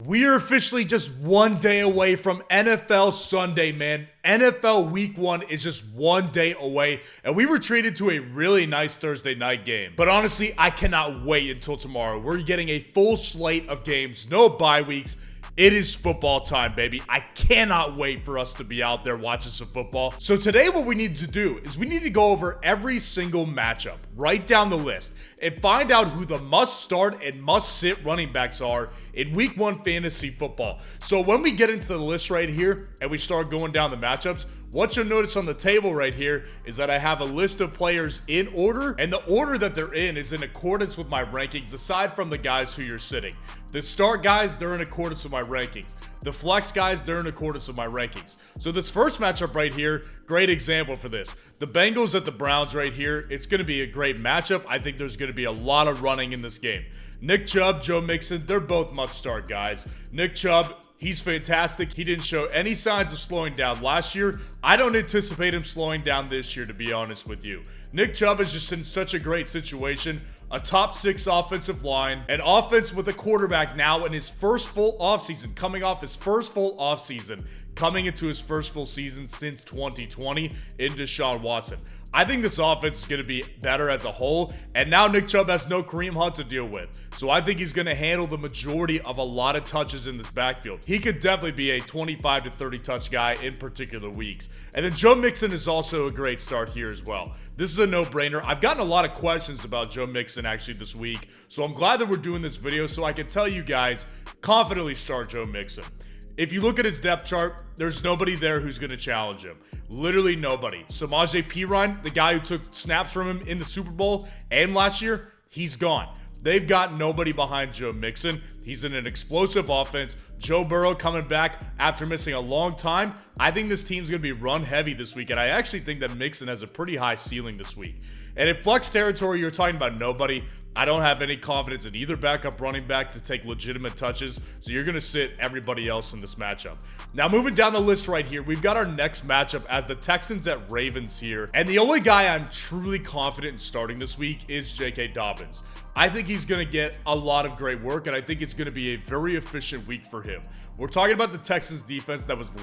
We are officially just one day away from NFL Sunday, man. NFL Week 1 is just one day away, and we were treated to a really nice Thursday night game. But honestly, I cannot wait until tomorrow. We're getting a full slate of games, no bye weeks. It is football time, baby. I cannot wait for us to be out there watching some football. So today what we need to do is we need to go over every single matchup, write down the list, and find out who the must-start and must-sit running backs are in Week 1 fantasy football. So when we get into the list right here and we start going down the matchups, what you'll notice on the table right here is that I have a list of players in order, and the order that they're in is in accordance with my rankings, aside from the guys who you're sitting. The start guys, they're in accordance with my rankings. The flex guys, they're in accordance with my rankings. So this first matchup right here, great example for this. The Bengals at the Browns right here, it's going to be a great matchup. I think there's going to be a lot of running in this game. Nick Chubb, Joe Mixon, they're both must-start guys. Nick Chubb, he's fantastic. He didn't show any signs of slowing down last year. I don't anticipate him slowing down this year, to be honest with you. Nick Chubb is just in such a great situation. A top 6 offensive line, an offense with a quarterback now in his first full offseason, coming off his first full offseason, coming into his first full season since 2020 in Deshaun Watson. I think this offense is going to be better as a whole, and now Nick Chubb has no Kareem Hunt to deal with. So I think he's going to handle the majority of a lot of touches in this backfield. He could definitely be a 25 to 30 touch guy in particular weeks. And then Joe Mixon is also a great start here as well. This is a no-brainer. I've gotten a lot of questions about Joe Mixon actually this week, so I'm glad that we're doing this video so I can tell you guys, confidently start Joe Mixon. If you look at his depth chart, there's nobody there who's going to challenge him. Literally nobody. Samaje Perine, the guy who took snaps from him in the Super Bowl and last year, he's gone. They've got nobody behind Joe Mixon. He's in an explosive offense. Joe Burrow coming back after missing a long time. I think this team's going to be run heavy this week, and I actually think that Mixon has a pretty high ceiling this week. And in flex territory, you're talking about nobody. I don't have any confidence in either backup running back to take legitimate touches, so you're going to sit everybody else in this matchup. Now, moving down the list right here, we've got our next matchup as the Texans at Ravens here. And the only guy I'm truly confident in starting this week is J.K. Dobbins. I think he's going to get a lot of great work, and I think it's going to be a very efficient week for him. We're talking about the Texans defense that was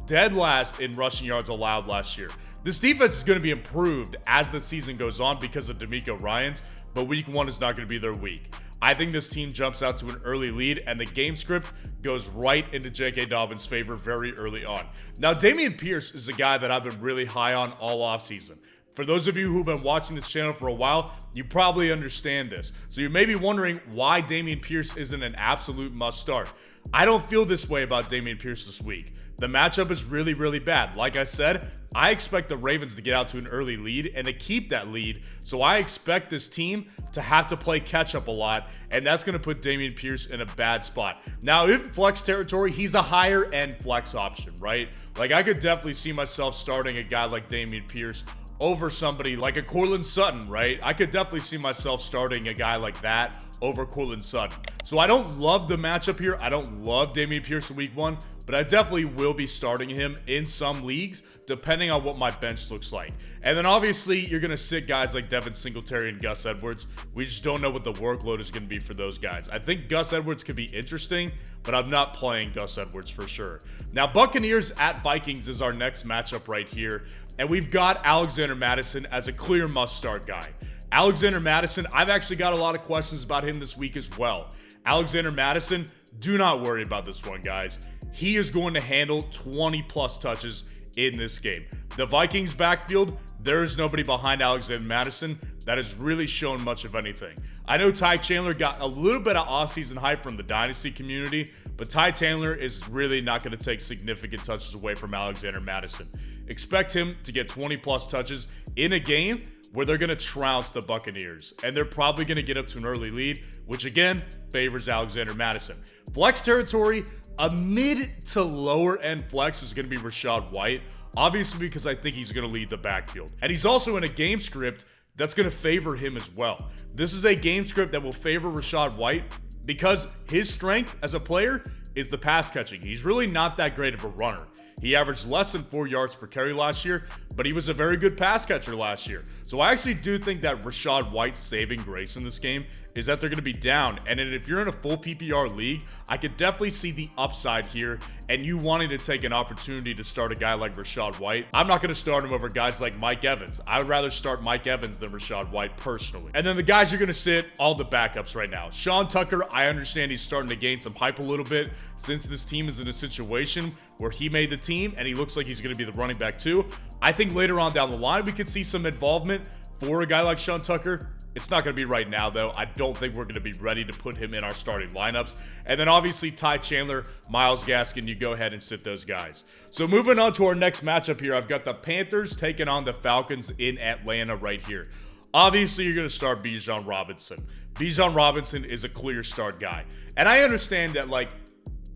dead last in rushing yards allowed last year. This defense is going to be improved as the season goes on because of D'Amico Ryans, but week 1 is not going to be their week. I think this team jumps out to an early lead, and the game script goes right into J.K. Dobbins' favor very early on. Now, Dameon Pierce is a guy that I've been really high on all offseason. For those of you who've been watching this channel for a while, you probably understand this. So you may be wondering why Dameon Pierce isn't an absolute must start. I don't feel this way about Dameon Pierce this week. The matchup is really, really bad. Like I said, I expect the Ravens to get out to an early lead and to keep that lead. So I expect this team to have to play catch up a lot, and that's going to put Dameon Pierce in a bad spot. Now, if flex territory, he's a higher end flex option, right? Like I could definitely see myself starting a guy like Dameon Pierce over somebody like a Courtland Sutton, right? I could definitely see myself starting a guy like that over Courtland Sutton. So I don't love the matchup here. I don't love Dameon Pierce in week 1, but I definitely will be starting him in some leagues, depending on what my bench looks like. And then obviously, you're going to sit guys like Devin Singletary and Gus Edwards. We just don't know what the workload is going to be for those guys. I think Gus Edwards could be interesting, but I'm not playing Gus Edwards for sure. Now, Buccaneers at Vikings is our next matchup right here. And we've got Alexander Mattison as a clear must-start guy. Alexander Mattison, I've actually got a lot of questions about him this week as well. Alexander Mattison, do not worry about this one, guys. He is going to handle 20-plus touches in this game. The Vikings backfield, there is nobody behind Alexander Mattison that has really shown much of anything. I know Ty Chandler got a little bit of offseason hype from the dynasty community, but Ty Chandler is really not going to take significant touches away from Alexander Mattison. Expect him to get 20-plus touches in a game where they're going to trounce the Buccaneers, and they're probably going to get up to an early lead, which again favors Alexander Mattison. Flex territory, a mid to lower end flex is going to be Rachaad White, obviously because I think he's going to lead the backfield. And he's also in a game script that's going to favor him as well. This is a game script that will favor Rachaad White because his strength as a player is the pass catching. He's really not that great of a runner. He averaged less than 4 yards per carry last year, but he was a very good pass catcher last year. So I actually do think that Rachaad White's saving grace in this game is that they're going to be down. And if you're in a full PPR league, I could definitely see the upside here and you wanting to take an opportunity to start a guy like Rachaad White. I'm not going to start him over guys like Mike Evans. I would rather start Mike Evans than Rachaad White personally. And then the guys you're going to sit, all the backups right now. Sean Tucker, I understand he's starting to gain some hype a little bit since this team is in a situation where he made the team and he looks like he's going to be the running back too. I think later on down the line, we could see some involvement for a guy like Sean Tucker. It's not going to be right now, though. I don't think we're going to be ready to put him in our starting lineups. And then obviously Ty Chandler, Myles Gaskin, you go ahead and sit those guys. So moving on to our next matchup here, I've got the Panthers taking on the Falcons in Atlanta right here. Obviously, you're going to start Bijan Robinson. Bijan Robinson is a clear start guy. And I understand that, like,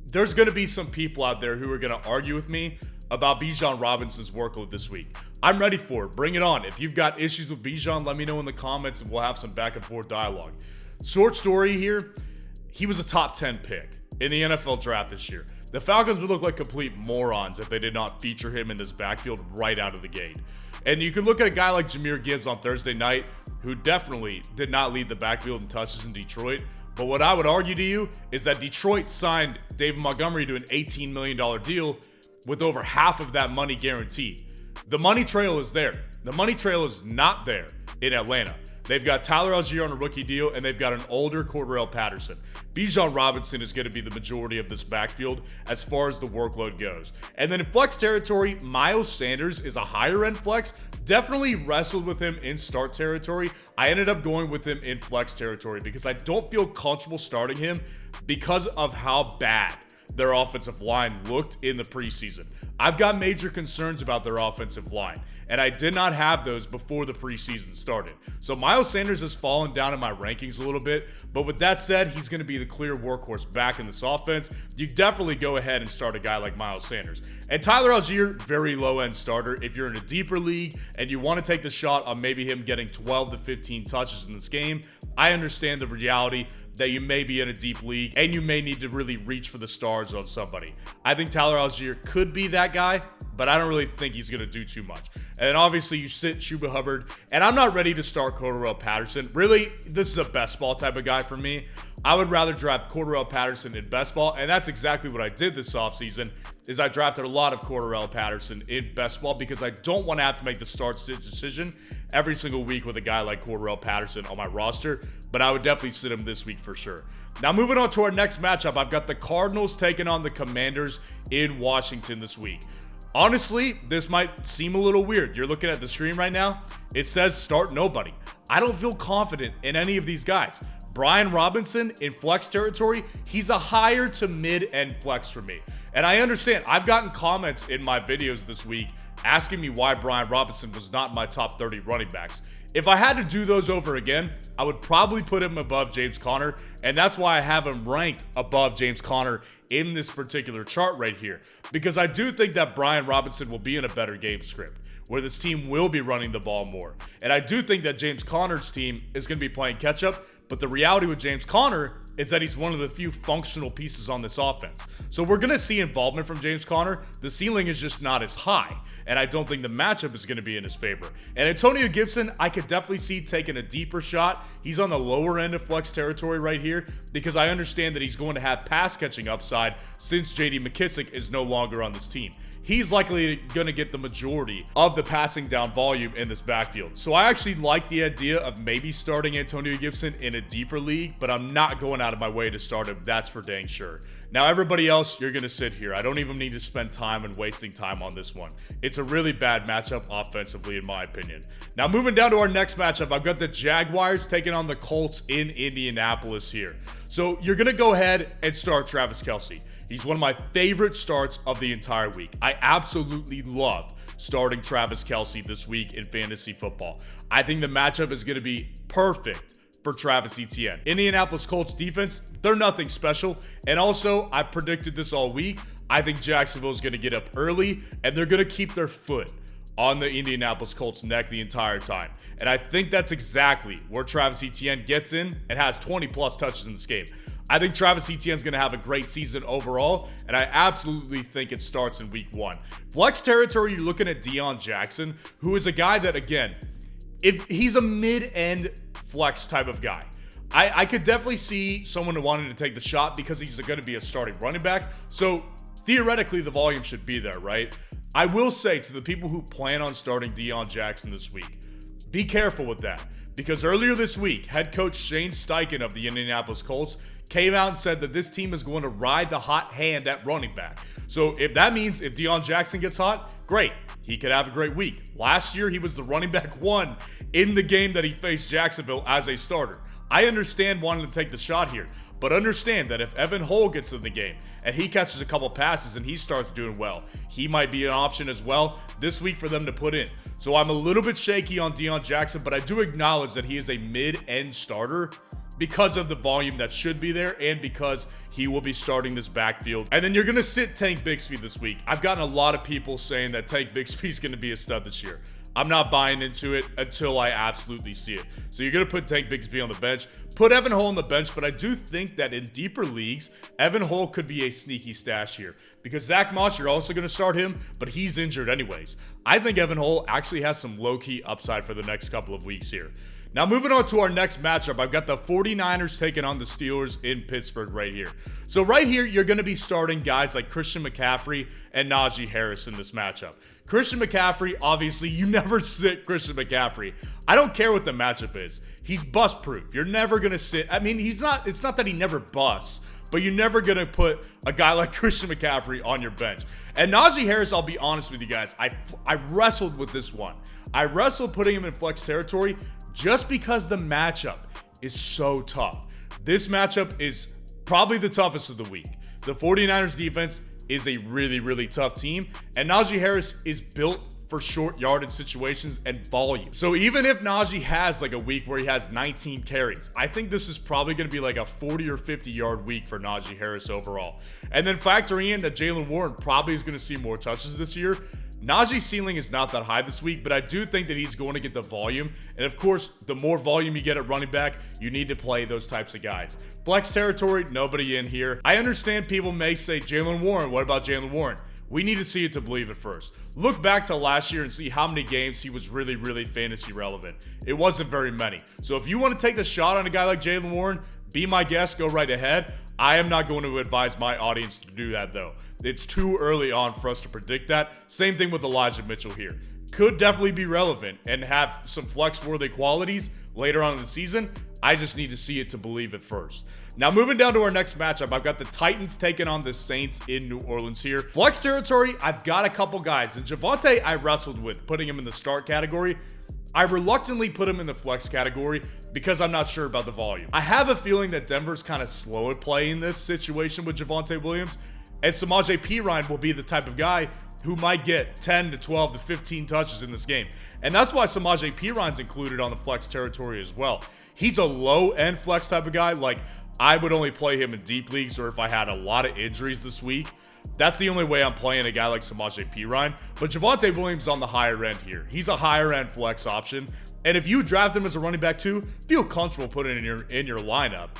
there's going to be some people out there who are going to argue with me about Bijan Robinson's workload this week. I'm ready for it. Bring it on. If you've got issues with Bijan, let me know in the comments and we'll have some back and forth dialogue. Short story here, he was a top 10 pick in the NFL draft this year. The Falcons would look like complete morons if they did not feature him in this backfield right out of the gate. And you can look at a guy like Jahmyr Gibbs on Thursday night, who definitely did not lead the backfield in touches in Detroit. But what I would argue to you is that Detroit signed David Montgomery to an $18 million deal with over half of that money guaranteed. The money trail is there. The money trail is not there in Atlanta. They've got Tyler Algier on a rookie deal, and they've got an older Cordarrelle Patterson. Bijan Robinson is going to be the majority of this backfield as far as the workload goes. And then in flex territory, Miles Sanders is a higher-end flex. Definitely wrestled with him in start territory. I ended up going with him in flex territory because I don't feel comfortable starting him because of how bad their offensive line looked in the preseason. I've got major concerns about their offensive line, and I did not have those before the preseason started. So Miles Sanders has fallen down in my rankings a little bit, but with that said, he's going to be the clear workhorse back in this offense. You definitely go ahead and start a guy like Miles Sanders. And Tyler Algier, very low-end starter. If you're in a deeper league and you want to take the shot on maybe him getting 12 to 15 touches in this game, I understand the reality that you may be in a deep league and you may need to really reach for the stars on somebody. I think Tyler Algier could be that guy, but I don't really think he's going to do too much. And then obviously you sit Chuba Hubbard, and I'm not ready to start Cordarrelle Patterson. Really, this is a best ball type of guy for me. I would rather draft Cordarrelle Patterson in best ball, and that's exactly what I did this offseason, is I drafted a lot of Cordarrelle Patterson in best ball because I don't want to have to make the start-sit decision every single week with a guy like Cordarrelle Patterson on my roster, but I would definitely sit him this week for sure. Now moving on to our next matchup, I've got the Cardinals taking on the Commanders in Washington this week. Honestly, this might seem a little weird. You're looking at the screen right now. It says start nobody. I don't feel confident in any of these guys. Brian Robinson in flex territory, he's a higher to mid-end flex for me. And I understand, I've gotten comments in my videos this week asking me why Brian Robinson was not in my top 30 running backs. If I had to do those over again, I would probably put him above James Conner, and that's why I have him ranked above James Conner in this particular chart right here. Because I do think that Brian Robinson will be in a better game script, where this team will be running the ball more. And I do think that James Conner's team is going to be playing catch-up, but the reality with James Conner is that he's one of the few functional pieces on this offense. So we're going to see involvement from James Conner. The ceiling is just not as high, and I don't think the matchup is going to be in his favor. And Antonio Gibson, I could definitely see taking a deeper shot. He's on the lower end of flex territory right here because I understand that he's going to have pass catching upside since JD McKissic is no longer on this team. He's likely going to get the majority of the passing down volume in this backfield. So I actually like the idea of maybe starting Antonio Gibson in a deeper league, but I'm not going out of my way to start him. That's for dang sure. Now, everybody else, you're going to sit here. I don't even need to spend time and wasting time on this one. It's a really bad matchup offensively, in my opinion. Now, moving down to our next matchup, I've got the Jaguars taking on the Colts in Indianapolis here. So you're going to go ahead and start Travis Kelce. He's one of my favorite starts of the entire week. I absolutely love starting Travis Kelce this week in fantasy football. I think the matchup is going to be perfect for Travis Etienne. Indianapolis Colts defense, they're nothing special. And also, I predicted this all week. I think Jacksonville is going to get up early, and they're going to keep their foot on the Indianapolis Colts neck the entire time. And I think that's exactly where Travis Etienne gets in and has 20 plus touches in this game. I think Travis Etienne's going to have a great season overall, and I absolutely think it starts in week 1. Flex territory, you're looking at Deion Jackson, who is a guy that, again, if he's a mid-end flex type of guy. I could definitely see someone wanting to take the shot because he's going to be a starting running back. So theoretically, the volume should be there, right? I will say to the people who plan on starting Deion Jackson this week, be careful with that. Because earlier this week, head coach Shane Steichen of the Indianapolis Colts came out and said that this team is going to ride the hot hand at running back. So if that means if Deion Jackson gets hot, great. He could have a great week. Last year, he was the running back 1 in the game that he faced Jacksonville as a starter. I understand wanting to take the shot here, but understand that if Evan Hull gets in the game and he catches a couple passes and he starts doing well, he might be an option as well this week for them to put in. So I'm a little bit shaky on Deion Jackson, but I do acknowledge that he is a mid-end starter because of the volume that should be there and because he will be starting this backfield. And then you're going to sit Tank Bigsby this week. I've gotten a lot of people saying that Tank Bigsby is going to be a stud this year. I'm not buying into it until I absolutely see it. So you're going to put Tank Bigsby on the bench, put Evan Hull on the bench, but I do think that in deeper leagues, Evan Hull could be a sneaky stash here because Zach Moss, you're also going to start him, but he's injured anyways. I think Evan Hull actually has some low-key upside for the next couple of weeks here. Now, moving on to our next matchup, I've got the 49ers taking on the Steelers in Pittsburgh right here. So right here, you're going to be starting guys like Christian McCaffrey and Najee Harris in this matchup. Christian McCaffrey, obviously, you never sit Christian McCaffrey. I don't care what the matchup is. He's bust-proof. You're never going to sit. I mean, it's not that he never busts, but you're never going to put a guy like Christian McCaffrey on your bench. And Najee Harris, I'll be honest with you guys, I wrestled with this one. I wrestled putting him in flex territory just because the matchup is so tough. This matchup is probably the toughest of the week. The 49ers defense is a really, really tough team, and Najee Harris is built for short yardage situations and volume. So even if Najee has like a week where he has 19 carries, I think this is probably going to be like a 40 or 50 yard week for Najee Harris overall. And then factoring in that Jaylen Warren probably is going to see more touches this year, Najee's ceiling is not that high this week, but I do think that he's going to get the volume. And of course, the more volume you get at running back, you need to play those types of guys. Flex territory, nobody in here. I understand people may say Jaylen Warren. What about Jaylen Warren? We need to see it to believe it first. Look back to last year and see how many games he was really, really fantasy relevant. It wasn't very many. So if you want to take the shot on a guy like Jaylen Warren, be my guest, go right ahead. I am not going to advise my audience to do that though. It's too early on for us to predict that. Same thing with Elijah Mitchell here. Could definitely be relevant and have some flex-worthy qualities later on in the season. I just need to see it to believe it first. Now, moving down to our next matchup, I've got the Titans taking on the Saints in New Orleans here. Flex territory, I've got a couple guys. And Javonte, I wrestled with putting him in the start category. I reluctantly put him in the flex category because I'm not sure about the volume. I have a feeling that Denver's kind of slow at playing this situation with Javonte Williams, and Samaje Perine will be the type of guy who might get 10 to 12 to 15 touches in this game. And that's why Samaje Perine's included on the flex territory as well. He's a low-end flex type of guy. Like, I would only play him in deep leagues or if I had a lot of injuries this week. That's the only way I'm playing a guy like Samaje Perine. But Javonte Williams is on the higher end here. He's a higher-end flex option. And if you draft him as a running back too, feel comfortable putting it in your lineup.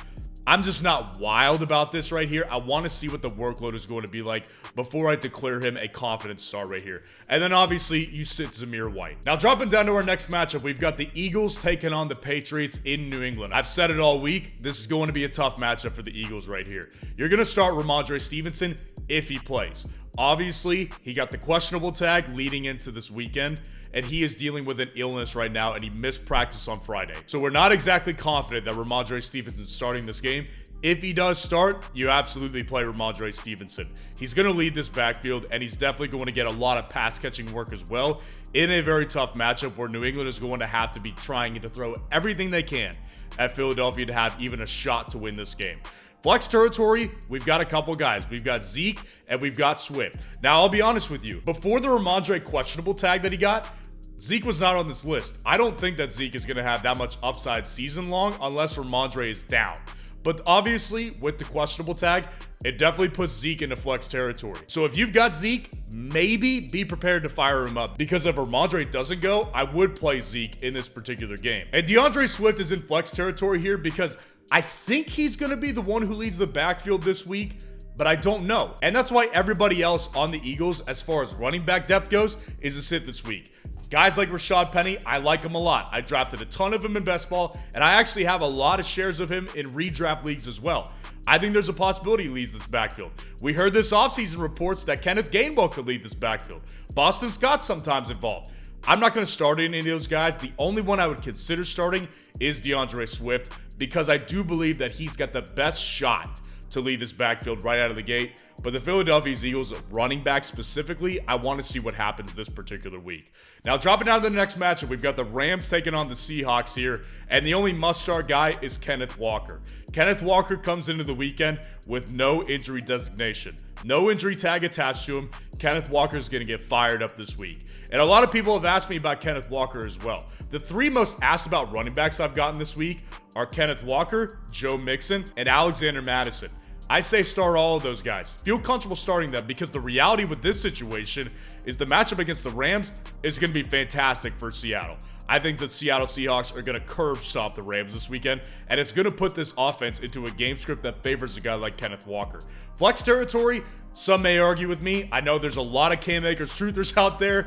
I'm just not wild about this right here. I want to see what the workload is going to be like before I declare him a confident start right here. And then obviously you sit Zamir White. Now dropping down to our next matchup, we've got the Eagles taking on the Patriots in New England. I've said it all week. This is going to be a tough matchup for the Eagles right here. You're going to start Ramondre Stevenson if he plays. Obviously, he got the questionable tag leading into this weekend, and he is dealing with an illness right now, and he missed practice on Friday. So we're not exactly confident that Ramondre Stevenson's starting this game. If he does start, you absolutely play Ramondre Stevenson. He's going to lead this backfield, and he's definitely going to get a lot of pass-catching work as well in a very tough matchup where New England is going to have to be trying to throw everything they can at Philadelphia to have even a shot to win this game. Flex territory, we've got a couple guys. We've got Zeke and we've got Swift. Now, I'll be honest with you. Before the Ramondre questionable tag that he got, Zeke was not on this list. I don't think that Zeke is going to have that much upside season long unless Ramondre is down. But obviously, with the questionable tag, it definitely puts Zeke into flex territory. So if you've got Zeke, maybe be prepared to fire him up, because if Ramondre doesn't go, I would play Zeke in this particular game. And DeAndre Swift is in flex territory here because I think he's going to be the one who leads the backfield this week, but I don't know. And that's why everybody else on the Eagles, as far as running back depth goes, is a sit this week. Guys like Rashad Penny, I like him a lot. I drafted a ton of him in best ball, and I actually have a lot of shares of him in redraft leagues as well. I think there's a possibility he leads this backfield. We heard this offseason reports that Kenneth Gainwell could lead this backfield. Boston Scott's sometimes involved. I'm not going to start any of those guys. The only one I would consider starting is DeAndre Swift, because I do believe that he's got the best shot to lead this backfield right out of the gate. But the Philadelphia Eagles running back specifically, I want to see what happens this particular week. Now, dropping down to the next matchup, we've got the Rams taking on the Seahawks here, and the only must-start guy is Kenneth Walker. Kenneth Walker comes into the weekend with no injury designation. No injury tag attached to him. Kenneth Walker is going to get fired up this week. And a lot of people have asked me about Kenneth Walker as well. The three most asked about running backs I've gotten this week are Kenneth Walker, Joe Mixon, and Alexander Mattison. I say start all of those guys. Feel comfortable starting them, because the reality with this situation is the matchup against the Rams is going to be fantastic for Seattle. I think the Seattle Seahawks are going to curb stomp the Rams this weekend, and it's going to put this offense into a game script that favors a guy like Kenneth Walker. Flex territory, some may argue with me. I know there's a lot of Cam Akers truthers out there.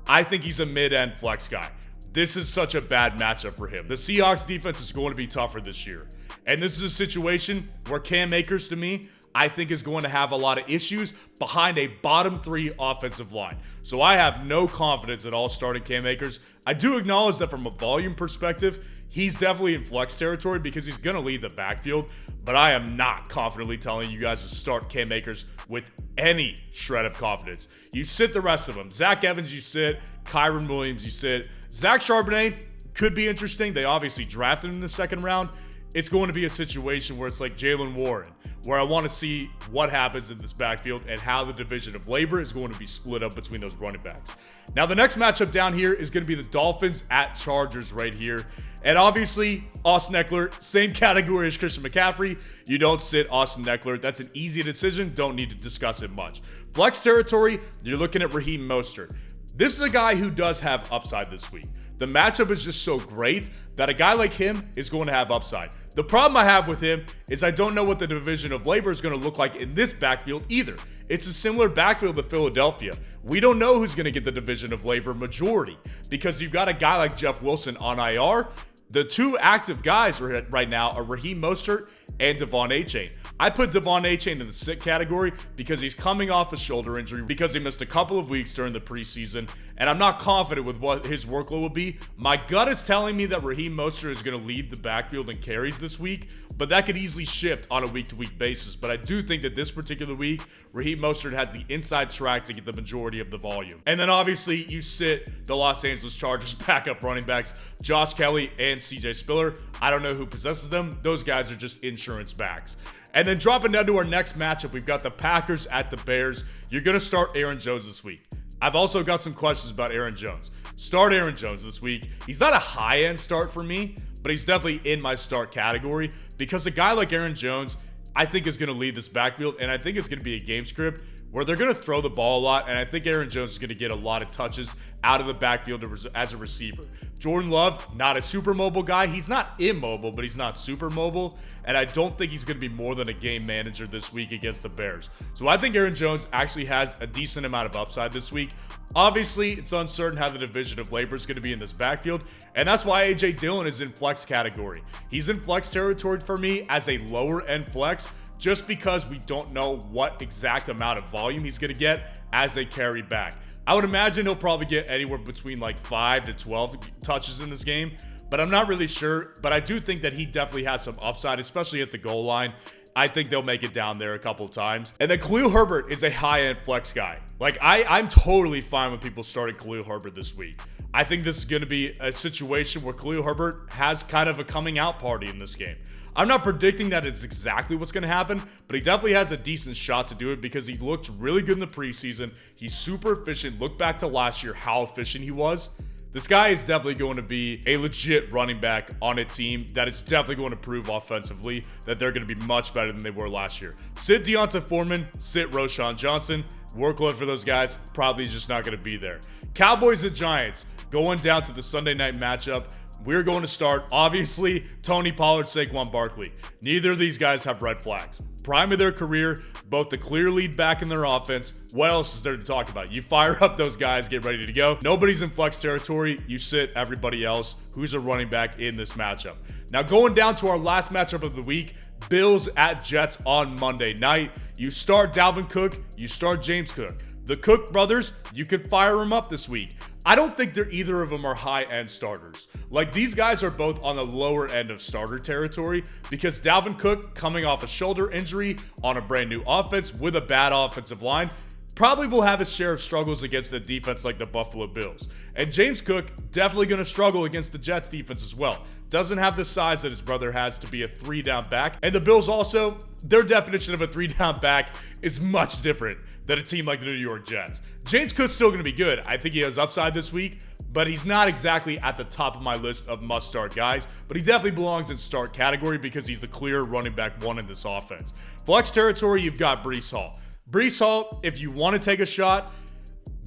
I think he's a mid-end flex guy. This is such a bad matchup for him. The Seahawks defense is going to be tougher this year. And this is a situation where Cam Akers, to me, I think is going to have a lot of issues behind a bottom three offensive line. So I have no confidence at all starting Cam Akers. I do acknowledge that from a volume perspective, he's definitely in flex territory because he's going to lead the backfield. But I am not confidently telling you guys to start Cam Akers with any shred of confidence. You sit the rest of them. Zach Evans, you sit. Kyron Williams, you sit. Zach Charbonnet could be interesting. They obviously drafted him in the second round. It's going to be a situation where it's like Jaylen Warren, where I want to see what happens in this backfield and how the division of labor is going to be split up between those running backs. Now, the next matchup down here is going to be the Dolphins at Chargers right here. And obviously, Austin Eckler, same category as Christian McCaffrey. You don't sit Austin Eckler. That's an easy decision. Don't need to discuss it much. Flex territory, you're looking at Raheem Mostert. This is a guy who does have upside this week. The matchup is just so great that a guy like him is going to have upside. The problem I have with him is I don't know what the division of labor is going to look like in this backfield either. It's a similar backfield to Philadelphia. We don't know who's going to get the division of labor majority, because you've got a guy like Jeff Wilson on IR. The two active guys right now are Raheem Mostert and Devon Achane. I put Devon Achane in the sick category because he's coming off a shoulder injury, because he missed a couple of weeks during the preseason, and I'm not confident with what his workload will be. My gut is telling me that Raheem Mostert is going to lead the backfield in carries this week, but that could easily shift on a week-to-week basis. But I do think that this particular week, Raheem Mostert has the inside track to get the majority of the volume. And then obviously you sit the Los Angeles Chargers backup running backs, Josh Kelly and CJ Spiller. I don't know who possesses them. Those guys are just insurance backs. And then dropping down to our next matchup, we've got the Packers at the Bears. You're going to start Aaron Jones this week. I've also got some questions about Aaron Jones. Start Aaron Jones this week. He's not a high-end start for me, but he's definitely in my start category, because a guy like Aaron Jones, I think, is going to lead this backfield, and I think it's going to be a game script where they're going to throw the ball a lot, and I think Aaron Jones is going to get a lot of touches out of the backfield as a receiver. Jordan Love, not a super mobile guy. He's not immobile, but he's not super mobile, and I don't think he's going to be more than a game manager this week against the Bears. So I think Aaron Jones actually has a decent amount of upside this week. Obviously, it's uncertain how the division of labor is going to be in this backfield, and that's why A.J. Dillon is in flex category. He's in flex territory for me as a lower-end flex, just because we don't know what exact amount of volume he's going to get as a carry back. I would imagine he'll probably get anywhere between like 5 to 12 touches in this game, but I'm not really sure. But I do think that he definitely has some upside, especially at the goal line. I think they'll make it down there a couple of times. And then Khalil Herbert is a high-end flex guy. Like, I'm totally fine with people starting Khalil Herbert this week. I think this is going to be a situation where Khalil Herbert has kind of a coming out party in this game. I'm not predicting that it's exactly what's going to happen, but he definitely has a decent shot to do it because he looked really good in the preseason. He's super efficient. Look back to last year, how efficient he was. This guy is definitely going to be a legit running back on a team that is definitely going to prove offensively that they're going to be much better than they were last year. Sit Deonta Foreman, sit Roschon Johnson. Workload for those guys probably just not going to be there. Cowboys and Giants going down to the Sunday night matchup. We're going to start, obviously, Tony Pollard, Saquon Barkley. Neither of these guys have red flags. Prime of their career, both the clear lead back in their offense. What else is there to talk about? You fire up those guys, get ready to go. Nobody's in flex territory. You sit everybody else who's a running back in this matchup. Now going down to our last matchup of the week, Bills at Jets on Monday night. You start Dalvin Cook, you start James Cook. The Cook brothers, you could fire them up this week. I don't think either of them are high-end starters. Like, these guys are both on the lower end of starter territory because Dalvin Cook, coming off a shoulder injury on a brand new offense with a bad offensive line, probably will have his share of struggles against a defense like the Buffalo Bills. And James Cook, definitely going to struggle against the Jets defense as well. Doesn't have the size that his brother has to be a 3-down back. And the Bills also, their definition of a 3-down back is much different than a team like the New York Jets. James Cook's still going to be good. I think he has upside this week, but he's not exactly at the top of my list of must-start guys. But he definitely belongs in start category because he's the clear running back one in this offense. Flex territory, you've got Breece Hall. Breece Hall, if you want to take a shot,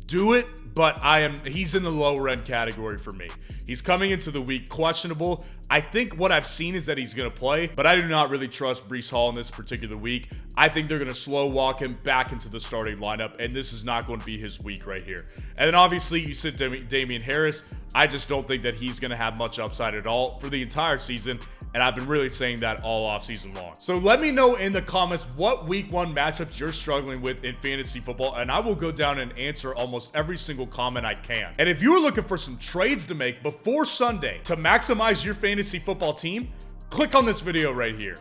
do it, but he's in the lower end category for me. He's coming into the week questionable. I think what I've seen is that he's going to play, but I do not really trust Breece Hall in this particular week. I think they're going to slow walk him back into the starting lineup, and this is not going to be his week right here. And then obviously you sit Damian Harris. I just don't think that he's going to have much upside at all for the entire season. And I've been really saying that all offseason long. So let me know in the comments what week one matchups you're struggling with in fantasy football, and I will go down and answer almost every single comment I can. And if you are looking for some trades to make before Sunday to maximize your fantasy football team, click on this video right here.